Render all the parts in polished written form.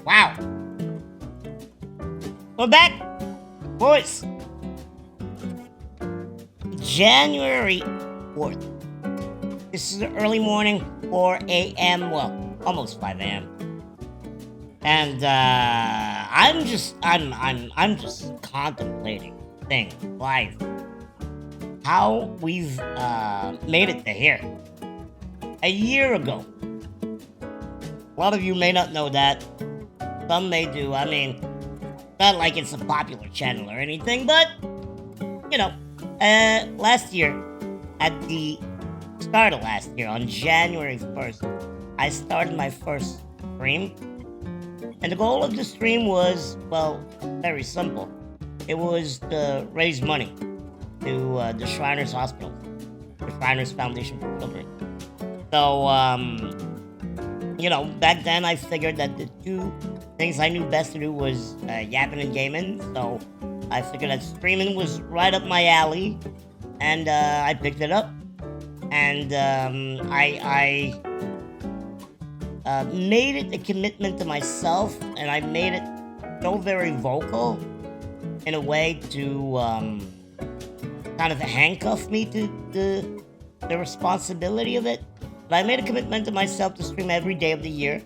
Wow. We're back, boys. January 4th. This is the early morning, 4 a.m. Well, almost 5 a.m. And I'm just contemplating things, life, how we've made it to here. A year ago. A lot of you may not know that. Some may do. I mean, not like it's a popular channel or anything, but you know, last year, at the start of last year, on January 1st, I started my first stream. And the goal of the stream was, well, very simple. It was to raise money to the Shriners Hospital, the Shriners Foundation for Children. So, back then I figured that the two things I knew best to do was yapping and gaming. So I figured that streaming was right up my alley, and I picked it up. And I made it a commitment to myself, and I made it so very vocal in a way to kind of handcuff me to the responsibility of it. But I made a commitment to myself to stream every day of the year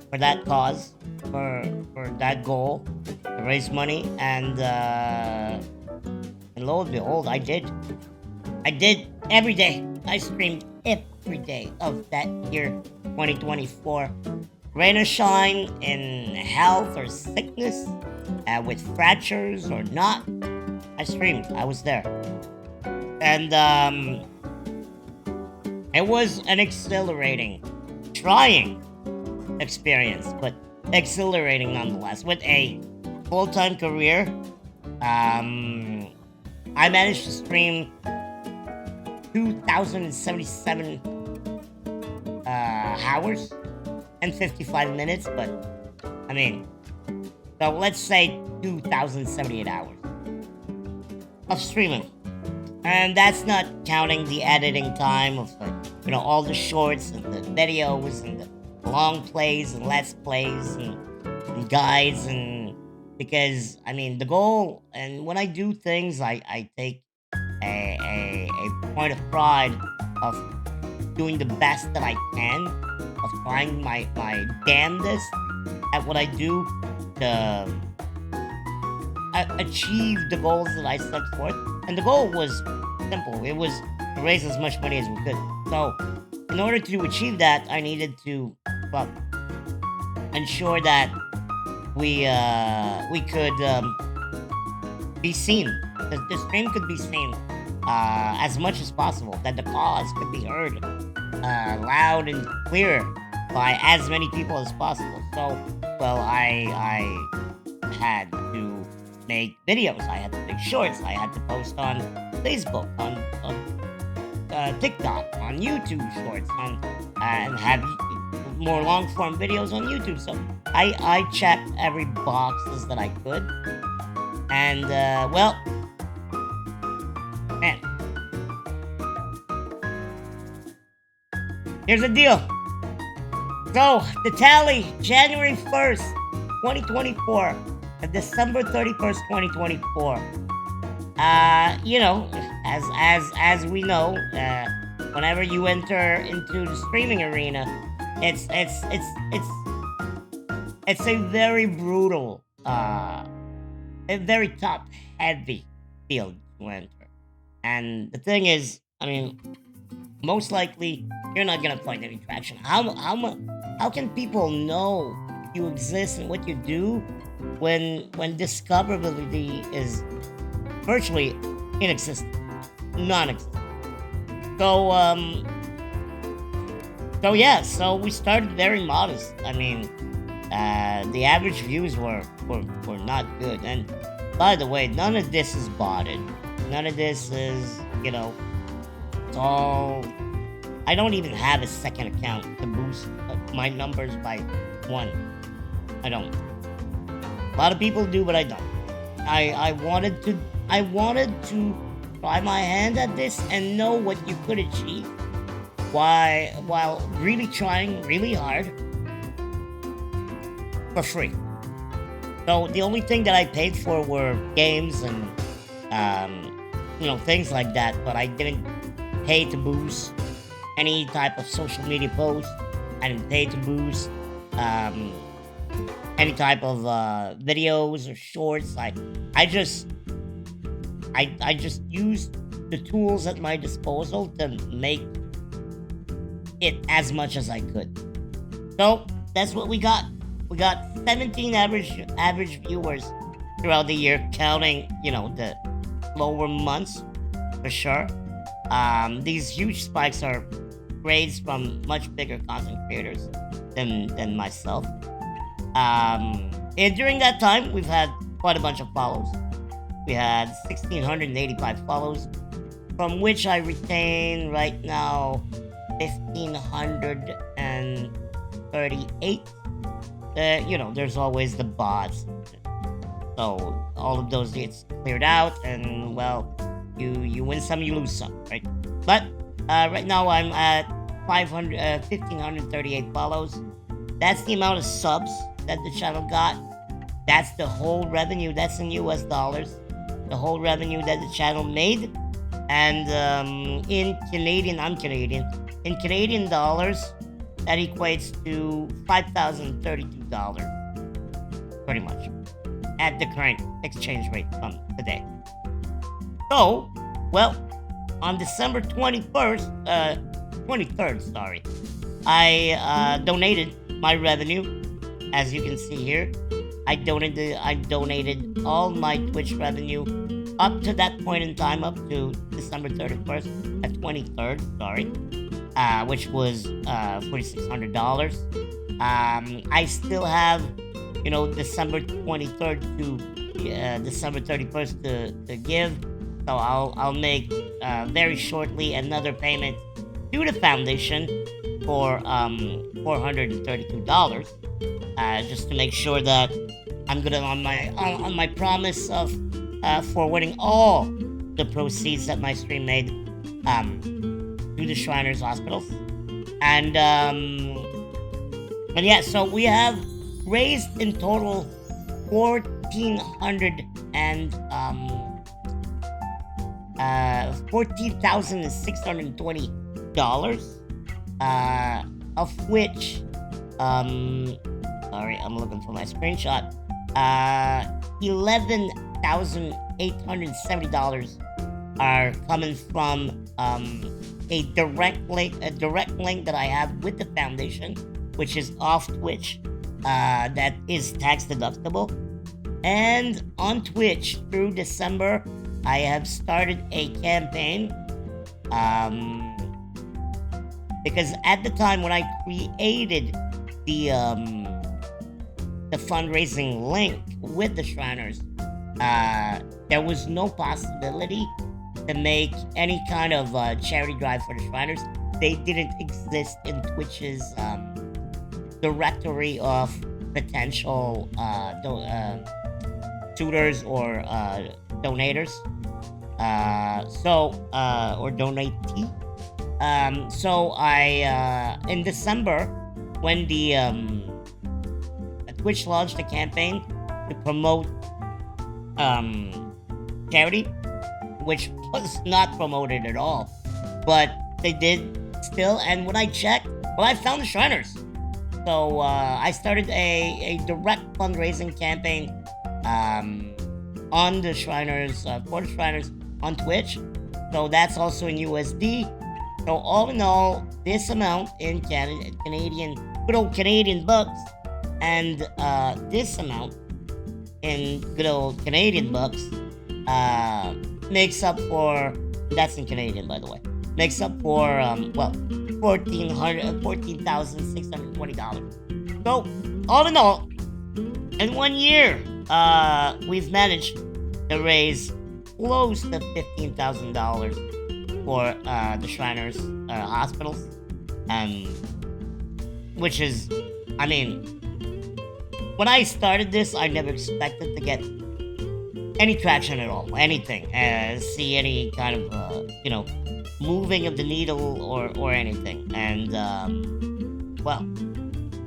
for that cause, for that goal, to raise money, and lo and behold, I did. I did every day. I streamed every day of that year, 2024. Rain or shine, in health or sickness, with fractures or not, I streamed. I was there. And it was an exhilarating, trying experience, but exhilarating nonetheless. With a full-time career, I managed to stream 2,077 hours and 55 minutes, but I mean, so let's say 2,078 hours of streaming. And that's not counting the editing time of all the shorts and the videos and the long plays and let's plays and guides, and because I mean the goal, and when I do things, I take a point of pride of doing the best that I can, of trying my damnedest at what I do to achieve the goals that I set forth. And the goal was simple. It was to raise as much money as we could. So, in order to achieve that, I needed to, well, ensure that we could be seen. The stream could be seen as much as possible. That the cause could be heard loud and clear by as many people as possible. So, well, I had to make videos. I had to make shorts. I had to post on Facebook, on TikTok, on YouTube Shorts, and have more long form videos on YouTube. So I checked every boxes that I could, and well, man, here's the deal. So the tally: January 1st, 2024. December 31st, 2024. As we know, whenever you enter into the streaming arena, it's a very brutal, a very top heavy field to enter. And the thing is, I mean, most likely you're not gonna find any traction. How can people know you exist and what you do when discoverability is virtually inexistent, non-existent? So so we started very modest. I mean, the average views were not good. And by the way, none of this is botted. None of this is, it's all. I don't even have a second account to boost my numbers by one. I don't. A lot of people do, but I don't. I wanted to try my hand at this and know what you could achieve while really trying really hard for free. So the only thing that I paid for were games and things like that. But I didn't pay to boost any type of social media post. I didn't pay to boost um, any type of videos or shorts. I just used the tools at my disposal to make it as much as I could. So that's what we got. We got 17 average viewers throughout the year, counting the lower months for sure. These huge spikes are grades from much bigger content creators than myself. And during that time, we've had quite a bunch of follows. We had 1,685 follows, from which I retain right now 1,538. There's always the bots, so all of those gets cleared out, and well, you win some, you lose some, right? But right now I'm at 1,538 follows. That's the amount of subs that the channel got. That's the whole revenue. That's in US dollars. The whole revenue that the channel made. And in Canadian, I'm Canadian. In Canadian dollars, that equates to $5,032, pretty much, at the current exchange rate from today. So, well, on December 23rd, I donated my revenue. As you can see here, I donated all my Twitch revenue up to that point in time, up to December 31st, 23rd, which was $4,600. I still have, December 23rd to December 31st to give. So I'll make very shortly another payment to the foundation for $432, just to make sure that I'm good on my promise of forwarding all the proceeds that my stream made to the Shriners Hospitals. And yeah, so we have raised in total $14,620, of which sorry, I'm looking for my screenshot. $11,870 are coming from a direct link that I have with the foundation, which is off Twitch, that is tax deductible. And on Twitch through December, I have started a campaign, because at the time when I created the fundraising link with the Shriners, there was no possibility to make any kind of charity drive for the Shriners. They didn't exist in Twitch's directory of potential tutors or donators, or donatee. So I in December, when the Twitch launched a campaign to promote charity, which was not promoted at all, but they did still. And when I checked, well, I found the Shriners. So I started a direct fundraising campaign on the Shriners, for the Shriners on Twitch. So that's also in USD. So all in all, this amount in Canadian, good old Canadian bucks, and this amount in good old Canadian bucks makes up for, that's in Canadian by the way, makes up for $14,620. So all in all, in 1 year, we've managed to raise close to $15,000 for the Shriners Hospitals, which is, I mean, when I started this, I never expected to get any traction at all, anything, see any kind of, moving of the needle or anything. And, well,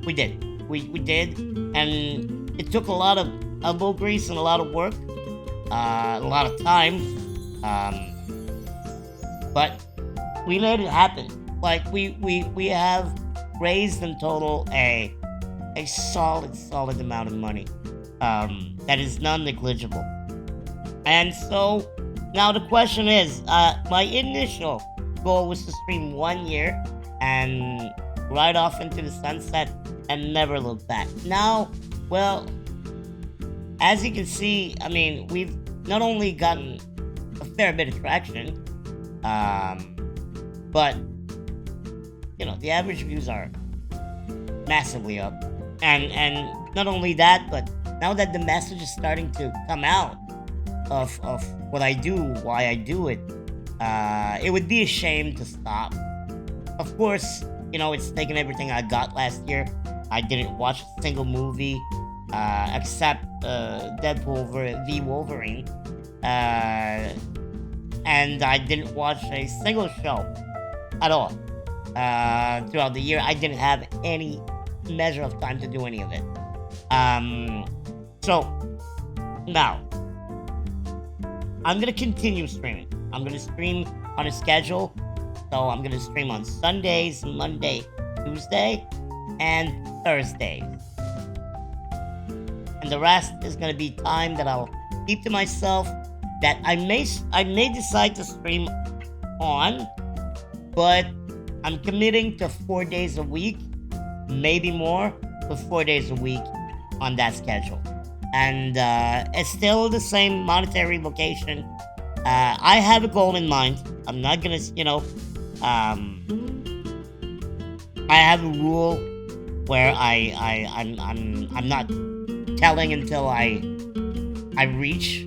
we did. we did, and it took a lot of elbow grease and a lot of work, a lot of time, but we made it happen. Like we have raised in total a solid amount of money, that is non-negligible. And so now the question is, my initial goal was to stream 1 year and ride off into the sunset and never look back. Now, well, as you can see, I mean, we've not only gotten a fair bit of traction, but the average views are massively up, and not only that, but now that the message is starting to come out of what I do, why I do it, it would be a shame to stop. Of course, it's taken everything I got last year. I didn't watch a single movie, except Deadpool v Wolverine, and I didn't watch a single show at all throughout the year. I didn't have any measure of time to do any of it. So now I'm gonna continue streaming. I'm gonna stream on a schedule. So I'm gonna stream on Sundays, Monday, Tuesday, and Thursdays. And the rest is gonna be time that I'll keep to myself, that I may decide to stream on, but I'm committing to 4 days a week, maybe more, but 4 days a week on that schedule. And it's still the same monetary vocation. I have a goal in mind. I'm not gonna, I have a rule where I'm not telling until I reach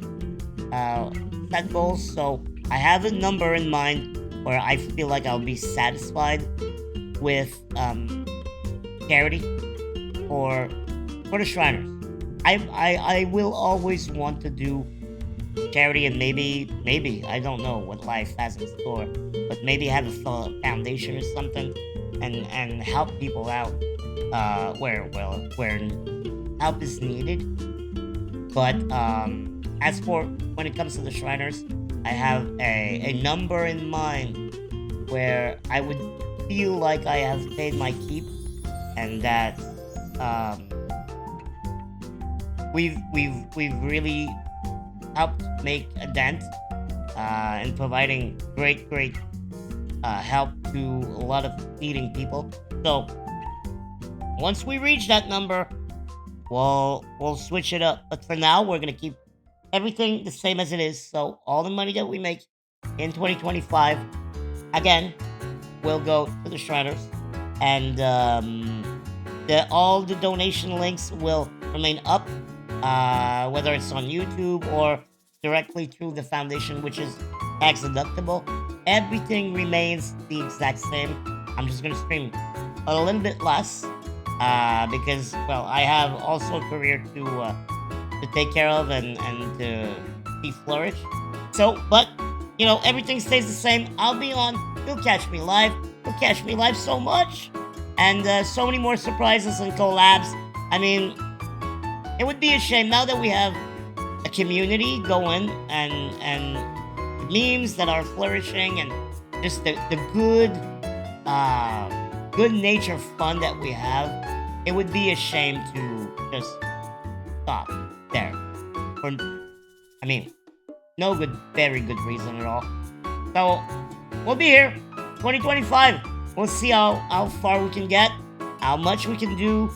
that goal. So I have a number in mind where I feel like I'll be satisfied with charity or for the Shriners. I will always want to do charity, and maybe I don't know what life has in store, but maybe have a foundation or something and help people out where help is needed. But as for when it comes to the Shriners, I have a number in mind where I would feel like I have paid my keep, and that we've really helped make a dent in providing great help to a lot of needing people. So once we reach that number, we'll switch it up. But for now, we're gonna keep everything the same as it is. So all the money that we make in 2025, again, will go to the Shriners, and all the donation links will remain up, whether it's on YouTube or directly through the foundation, which is tax deductible. Everything remains the exact same. I'm just gonna stream a little bit less because, well, I have also a career to take care of and to be flourished. So, but everything stays the same. I'll be on. You'll catch me live. You'll catch me live so much, and so many more surprises and collabs. I mean, it would be a shame now that we have a community going and memes that are flourishing, and just the good nature fun that we have. It would be a shame to just stop there. For, I mean, no very good reason at all. So we'll be here, 2025. We'll see how far we can get, how much we can do,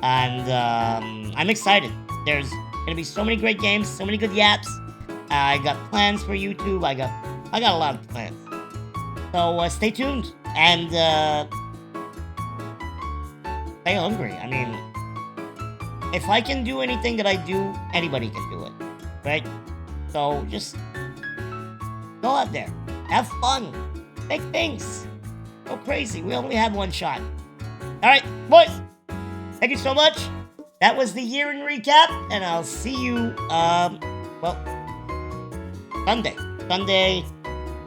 and I'm excited. There's gonna be so many great games, so many good yaps. I got plans for YouTube. I got a lot of plans. So stay tuned and stay hungry. I mean, if I can do anything that I do, anybody can do it, right? So just go out there, have fun, make things, go crazy. We only have one shot. All right, boys. Thank you so much. That was the year in recap, and I'll see you, Sunday,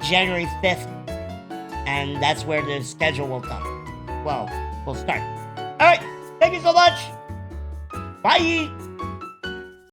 January 5th, and that's where the schedule will come. Well, we'll start. All right, thank you so much. Bye!